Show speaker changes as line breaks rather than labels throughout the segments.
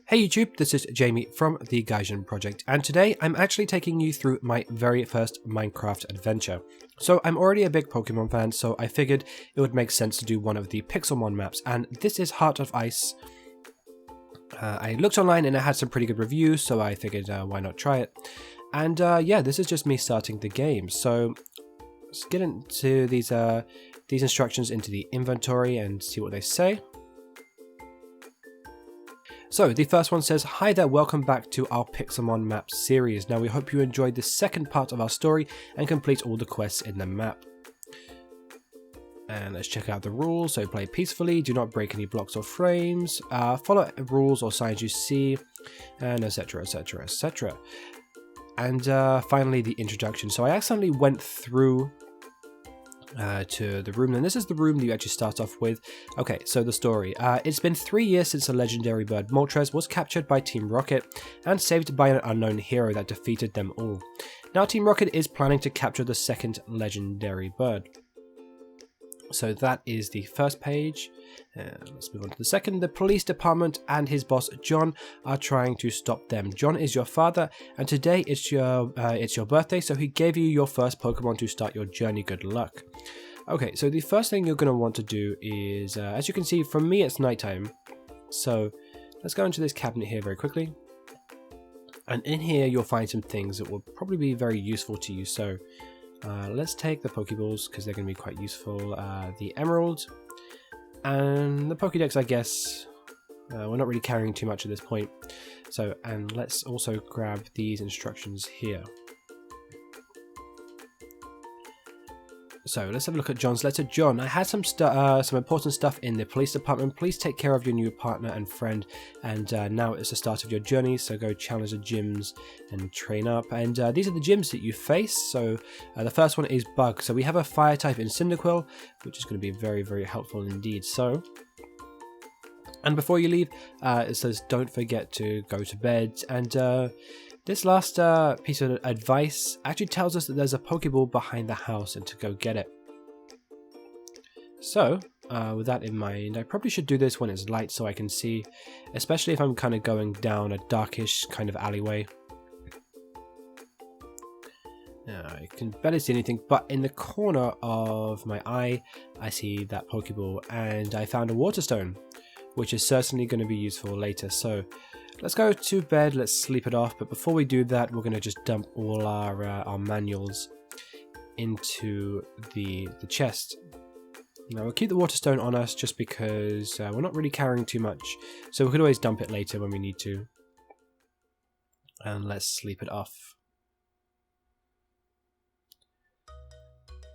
Hey YouTube, this is Jamie from the Gaijin Project, and today I'm actually taking you through my very first Minecraft adventure. So I'm already a big Pokemon fan, so I figured it would make sense to do one of the Pixelmon maps, and this is Heart of Ice. I looked online and it had some pretty good reviews, so I figured why not try it. And yeah, this is just me starting the game, so let's get into these instructions into the inventory and see what they say. So the first one says, "Hi there, welcome back to our Pixelmon map series. Now we hope you enjoyed the second part of our story and complete all the quests in the map." And let's check out the rules. So play peacefully, do not break any blocks or frames, follow rules or signs you see, and etc, etc, etc. And finally the introduction. So I accidentally went through to the room, and this is the room that you actually start off with. Okay, so the story. It's been 3 years since the legendary bird Moltres was captured by Team Rocket and saved by an unknown hero that defeated them all. Now Team Rocket is planning to capture the second legendary bird. So that is the first page. Let's move on to the second. The police department and his boss John are trying to stop them. John is your father, and today it's your birthday, so he gave you your first Pokemon to start your journey. Good luck. Okay, so the first thing you're going to want to do is, as you can see, from me it's nighttime. So let's go into this cabinet here very quickly. And in here you'll find some things that will probably be very useful to you. So let's take the Pokeballs because they're going to be quite useful. The Emerald and the Pokédex, I guess. We're not really carrying too much at this point. So, and let's also grab these instructions here. So let's have a look at John's letter. John, I had some important stuff in the police department. Please take care of your new partner and friend. And now it's the start of your journey. So go challenge the gyms and train up. And these are the gyms that you face. So the first one is Bug. So we have a fire type in Cyndaquil, which is going to be very, very helpful indeed. So, and before you leave, it says don't forget to go to bed. And this last piece of advice actually tells us that there's a Pokeball behind the house and to go get it. So, with that in mind, I probably should do this when it's light so I can see, especially if I'm kind of going down a darkish kind of alleyway. I can barely see anything, but in the corner of my eye, I see that Pokeball, and I found a Water Stone, which is certainly going to be useful later. So let's go to bed, let's sleep it off, but before we do that, we're going to just dump all our manuals into the chest. Now we'll keep the Water Stone on us just because we're not really carrying too much, so we could always dump it later when we need to. And let's sleep it off.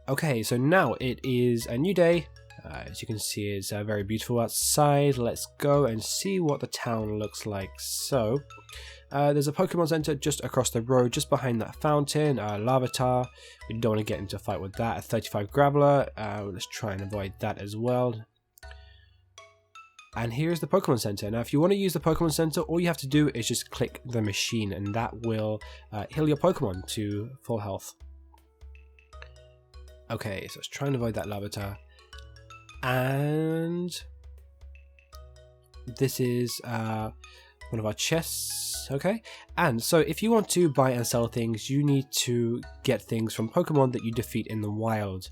Okay, so now it is a new day. As you can see, it's very beautiful outside. Let's go and see what the town looks like. So, there's a Pokemon Center just across the road, just behind that fountain. Larvitar, we don't want to get into a fight with that. A 35 Graveler, let's try and avoid that as well. And here's the Pokemon Center. Now, if you want to use the Pokemon Center, all you have to do is just click the machine, and that will heal your Pokemon to full health. Okay, so let's try and avoid that Larvitar. And this is one of our chests. Okay, and so if you want to buy and sell things, you need to get things from Pokemon that you defeat in the wild.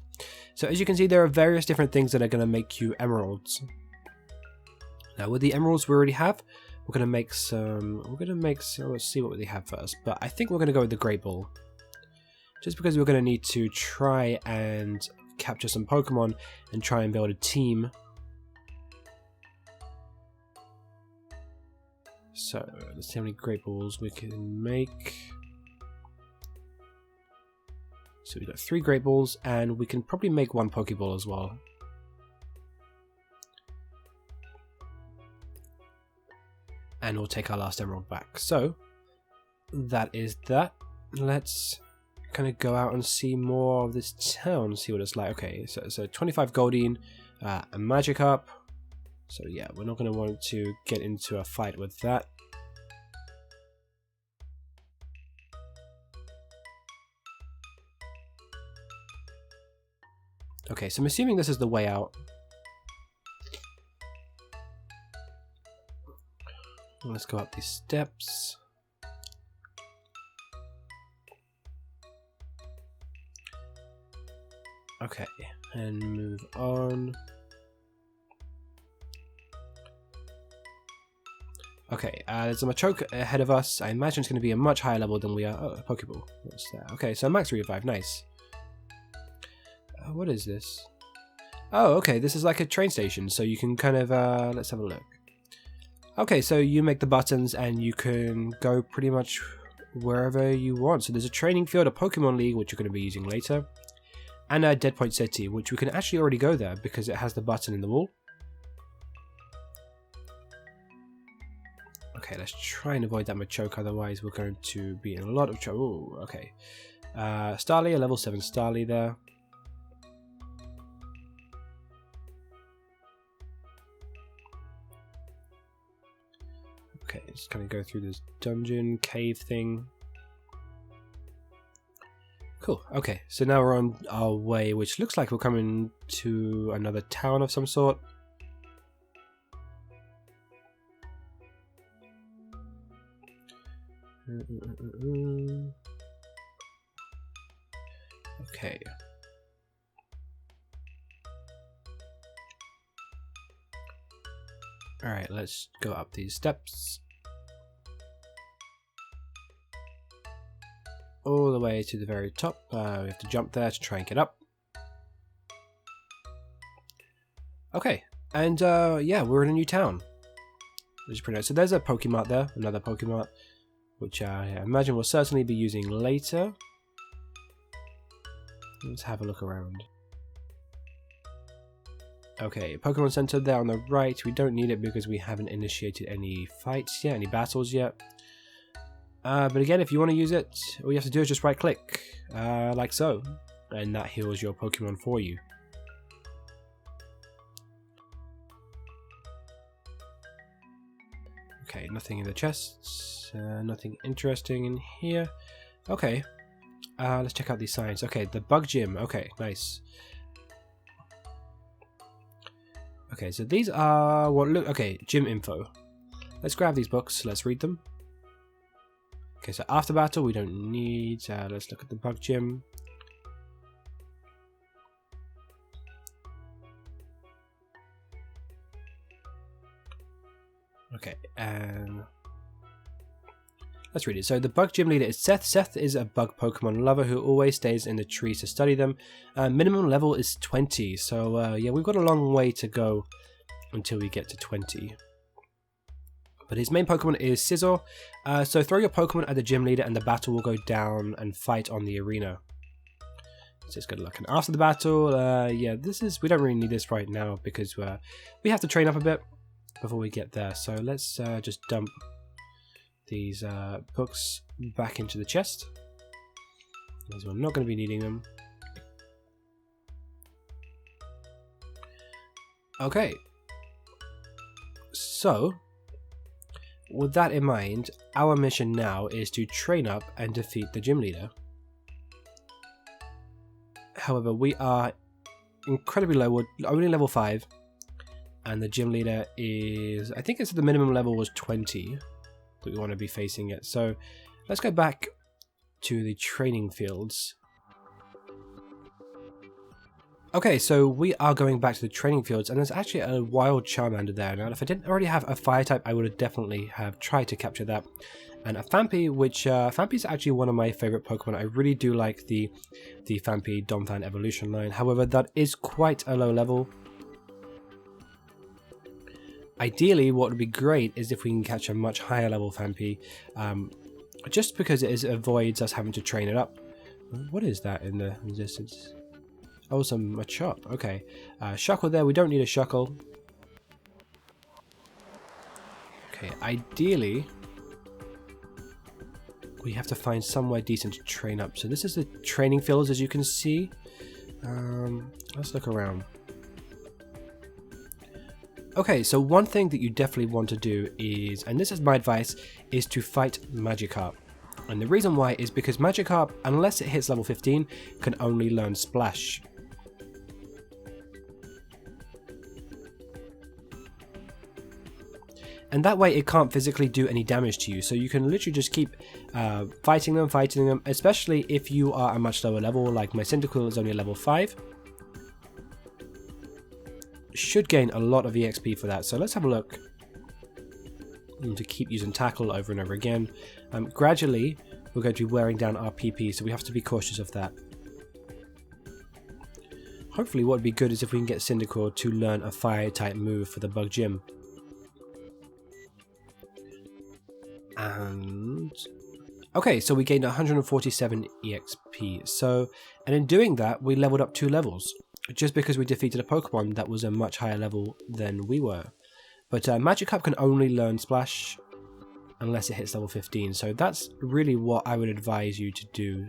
So as you can see, there are various different things that are going to make you emeralds. Now with the emeralds we already have, we're going to make some. Let's see what they have first, but I think we're going to go with the Great Ball, just because we're going to need to try and capture some Pokemon and try and build a team. So let's see how many Great Balls we can make. So we've got 3 Great Balls, and we can probably make 1 Pokeball as well. And we'll take our last emerald back. So that is that. Let's kind of go out and see more of this town, see what it's like. Okay, so 25 Goldeen, a Magikarp. So yeah, we're not going to want to get into a fight with that. Okay, so I'm assuming this is the way out. Let's go up these steps. Okay, and move on. Okay, there's a Machoke ahead of us. I imagine it's going to be a much higher level than we are. Oh, a Pokeball. What's that? Okay, so max revive. Nice. What is this? Oh, okay, this is like a train station, so you can kind of, let's have a look. Okay, so you make the buttons and you can go pretty much wherever you want. So there's a training field, a Pokemon League, which you're going to be using later, and a Dead Point City, which we can actually already go there because it has the button in the wall. Okay, let's try and avoid that Machoke, otherwise we're going to be in a lot of trouble. Ooh, okay. Starly, a level 7 Starly there. Okay, just kind of go through this dungeon cave thing. Cool, okay, so now we're on our way, which looks like we're coming to another town of some sort. Okay. Alright, let's go up these steps. All the way to the very top. We have to jump there to try and get up. Okay, and yeah, we're in a new town. Which is pretty nice. So there's a Pokemart there, another Pokemart, which I imagine we'll certainly be using later. Let's have a look around. Okay, Pokemon Center there on the right. We don't need it because we haven't initiated any fights yet, any battles yet. But again, if you want to use it, all you have to do is just right click, like so, and that heals your Pokemon for you. Okay, nothing in the chests, nothing interesting in here. Okay, let's check out these signs. Okay, the Bug Gym. Okay, nice. Okay, so these are what look. Okay, gym info. Let's grab these books. Let's read them. Okay, so after battle we don't need. Let's look at the Bug Gym. Okay, and let's read it. So the Bug Gym leader is Seth. Seth is a bug Pokemon lover who always stays in the trees to study them. Minimum level is 20, so yeah, we've got a long way to go until we get to 20. But his main Pokemon is Scizor, so throw your Pokemon at the gym leader and the battle will go down and fight on the arena. So it's good luck. And after the battle, yeah, we don't really need this right now because we have to train up a bit before we get there. So let's just dump these books back into the chest, because we're not going to be needing them. Okay, so with that in mind, our mission now is to train up and defeat the gym leader. However, we are incredibly low. We're only level 5, and the gym leader is, I think it's the minimum level was 20 that we want to be facing it. So let's go back to the training fields. Okay, so we are going back to the training fields, and there's actually a wild Charmander there. Now, if I didn't already have a fire type, I would have definitely have tried to capture that. And a Phanpy, which Phanpy is actually one of my favorite Pokemon. I really do like the Phanpy Donphan evolution line. However, that is quite a low level. Ideally, what would be great is if we can catch a much higher level Phanpy, just because it avoids us having to train it up. What is that in the distance? Oh, a Machop. Okay. Shuckle there. We don't need a Shuckle. Okay, ideally, we have to find somewhere decent to train up. So this is the training fields, as you can see. Let's look around. Okay, so one thing that you definitely want to do is, and this is my advice, is to fight Magikarp. And the reason why is because Magikarp, unless it hits level 15, can only learn Splash. And that way it can't physically do any damage to you. So you can literally just keep fighting them, especially if you are a much lower level, like my Cyndaquil is only a level 5. Should gain a lot of EXP for that. So let's have a look. To keep using Tackle over and over again. Gradually, we're going to be wearing down our PP, so we have to be cautious of that. Hopefully what would be good is if we can get Cyndaquil to learn a fire type move for the Bug Gym. And okay, so we gained 147 EXP. So, and in doing that, we leveled up 2 levels, just because we defeated a Pokemon that was a much higher level than we were. But Magikarp can only learn Splash unless it hits level 15, so that's really what I would advise you to do.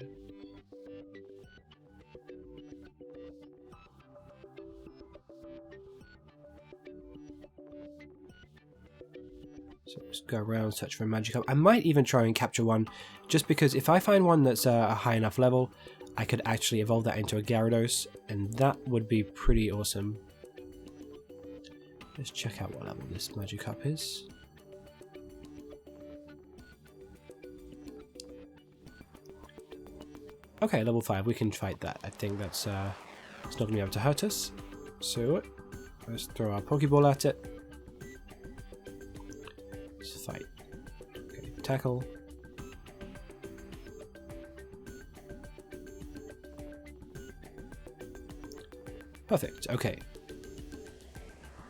So just go around, search for a Magikarp. I might even try and capture one, just because if I find one that's a high enough level, I could actually evolve that into a Gyarados, and that would be pretty awesome. Let's check out what level this Magikarp is. Okay, level 5, we can fight that. I think that's it's not going to be able to hurt us. So let's throw our Pokeball at it. Let's fight. Okay, tackle. Perfect, okay.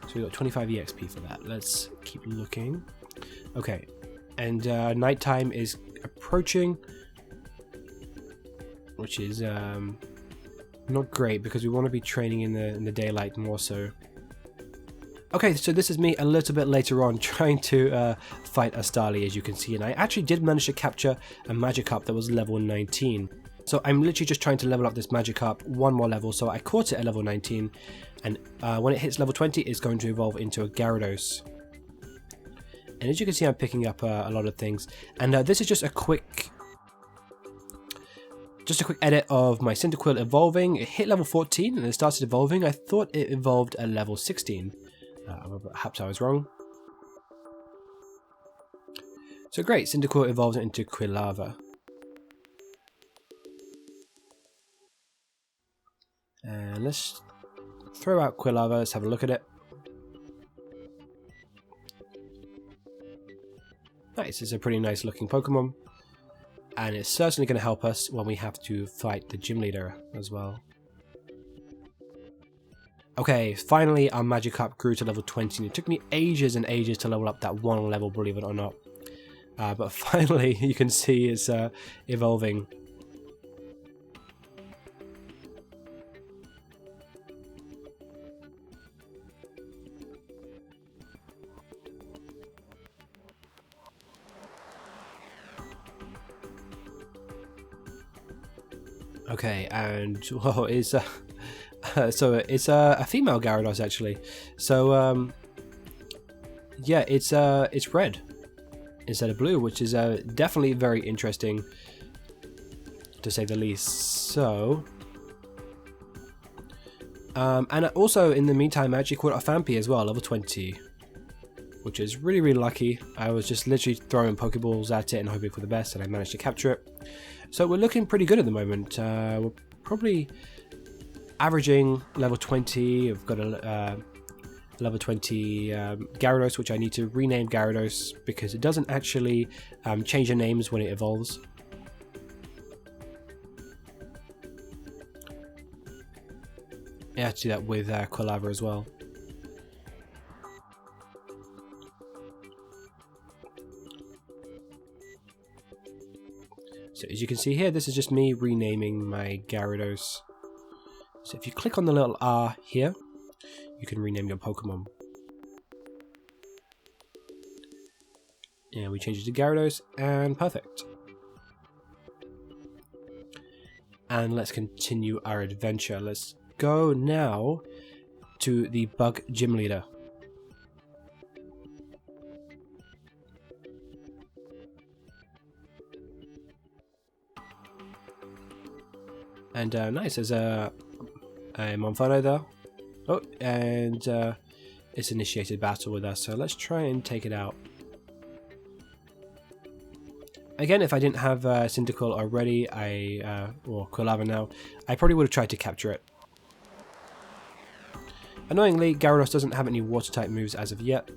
So we got 25 EXP for that. Let's keep looking. Okay, and nighttime is approaching, which is not great because we want to be training in the daylight more so. Okay, so this is me a little bit later on trying to fight a Starly, as you can see, and I actually did manage to capture a Magikarp that was level 19. So I'm literally just trying to level up this Magikarp one more level, so I caught it at level 19, and when it hits level 20, it's going to evolve into a Gyarados. And as you can see, I'm picking up a lot of things, and this is just a quick edit of my Cyndaquil evolving. It hit level 14 and it started evolving. I thought it evolved at level 16. Perhaps I was wrong. So great, Cyndaquil evolves into Quilava. And let's throw out Quilava, let's have a look at it. Nice, it's a pretty nice looking Pokemon. And it's certainly going to help us when we have to fight the gym leader as well. Okay, finally our Magikarp grew to level 20. And it took me ages and ages to level up that one level, believe it or not. But finally you can see it's evolving. Okay, and whoa, it's so it's a female Gyarados actually. So yeah, it's red instead of blue, which is definitely very interesting to say the least. So and also in the meantime, I actually caught a Fampi as well, level 20, which is really, really lucky. I was just literally throwing Pokeballs at it and hoping for the best, and I managed to capture it. So we're looking pretty good at the moment. We're probably averaging level 20. I've got a level 20 Gyarados, which I need to rename Gyarados because it doesn't actually change the names when it evolves. I have to do that with Quilava as well. So as you can see here, this is just me renaming my Gyarados. So if you click on the little R here, you can rename your Pokemon. And we change it to Gyarados, and perfect. And let's continue our adventure. Let's go now to the Bug Gym Leader. And nice, there's a Monferno there. Oh, and it's initiated battle with us, so let's try and take it out. Again, if I didn't have Cyndaquil already, or Quilava now, I probably would have tried to capture it. Annoyingly, Gyarados doesn't have any water-type moves as of yet.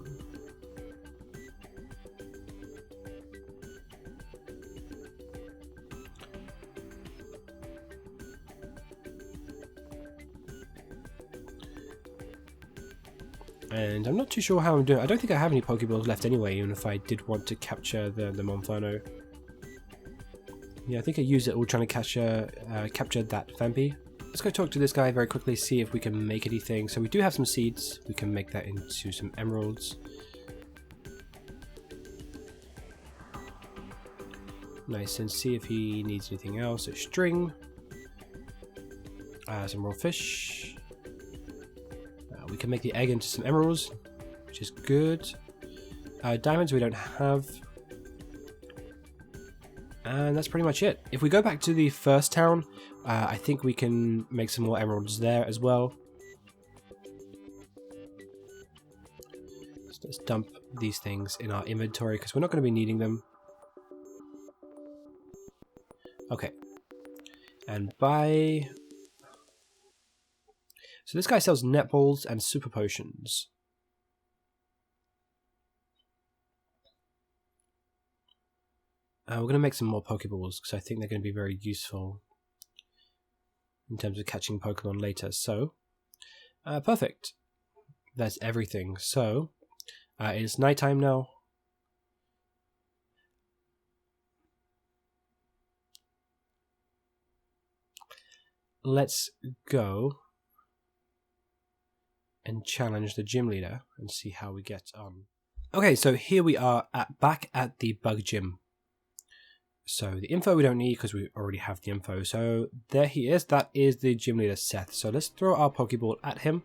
And I'm not too sure how I'm doing. I don't think I have any Pokeballs left anyway, even if I did want to capture the Monferno. Yeah, I think I used it all trying to capture that Phanpy. Let's go talk to this guy very quickly, see if we can make anything. So we do have some seeds. We can make that into some emeralds. Nice, and see if he needs anything else. A string. Some raw fish. We can make the egg into some emeralds, which is good. Diamonds we don't have. And that's pretty much it. If we go back to the first town, I think we can make some more emeralds there as well. So let's dump these things in our inventory because we're not going to be needing them. Okay. And buy... So this guy sells netballs and super potions. We're going to make some more Pokeballs because I think they're going to be very useful in terms of catching Pokemon later. So, perfect. That's everything. So, it's nighttime now. Let's go and challenge the gym leader and see how we get on. Okay, so here we are back at the bug gym. So the info we don't need because we already have the info. So there he is. That is the gym leader, Seth. So let's throw our Pokeball at him.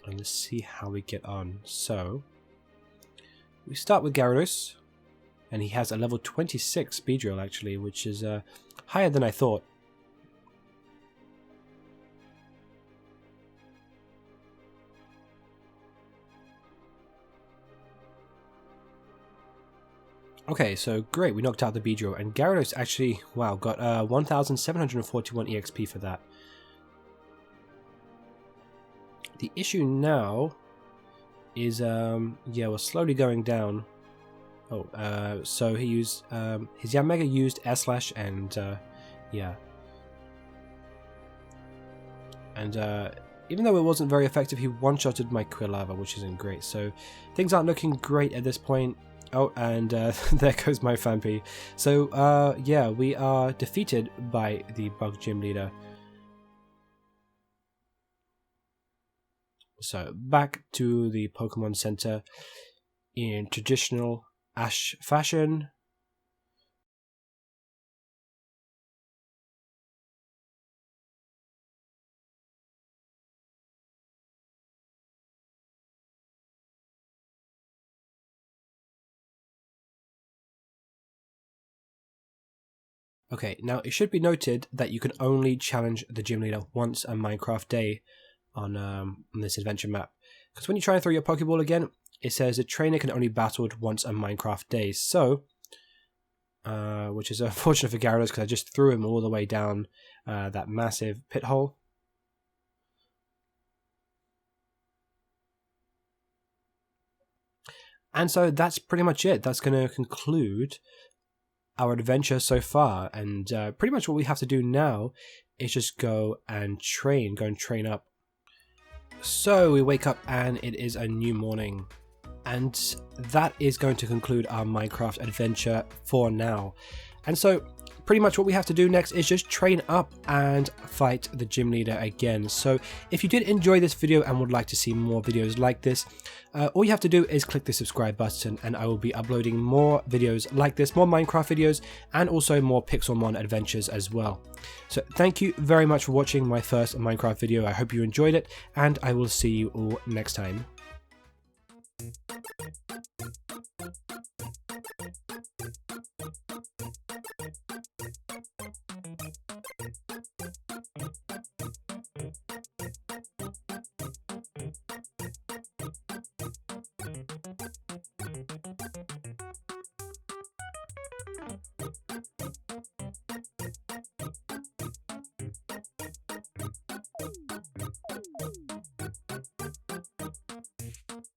And let's see how we get on. So we start with Gyarados. And he has a level 26 speed drill actually, which is higher than I thought. Okay, so great, we knocked out the Beedrill, and Gyarados actually, wow, got 1,741 EXP for that. The issue now is, yeah, we're slowly going down. Oh, so he used, his Yanmega used Air Slash, and, yeah. And, even though it wasn't very effective, he one-shotted my Quilava, which isn't great, so things aren't looking great at this point. Oh, and there goes my Phanpy. So, yeah, we are defeated by the bug gym leader. So, back to the Pokemon Center in traditional Ash fashion. Okay, now it should be noted that you can only challenge the gym leader once a Minecraft day on this adventure map. Because when you try and throw your Pokeball again, it says the trainer can only battle it once a Minecraft day. So, which is unfortunate for Gyarados because I just threw him all the way down that massive pit hole. And so that's pretty much it. That's going to conclude our adventure so far, and pretty much what we have to do now is just go and train up. So we wake up and it is a new morning, and that is going to conclude our Minecraft adventure for now. And so pretty much what we have to do next is just train up and fight the gym leader again. So if you did enjoy this video and would like to see more videos like this, all you have to do is click the subscribe button, and I will be uploading more videos like this, more Minecraft videos, and also more Pixelmon adventures as well. So thank you very much for watching my first Minecraft video. I hope you enjoyed it, and I will see you all next time.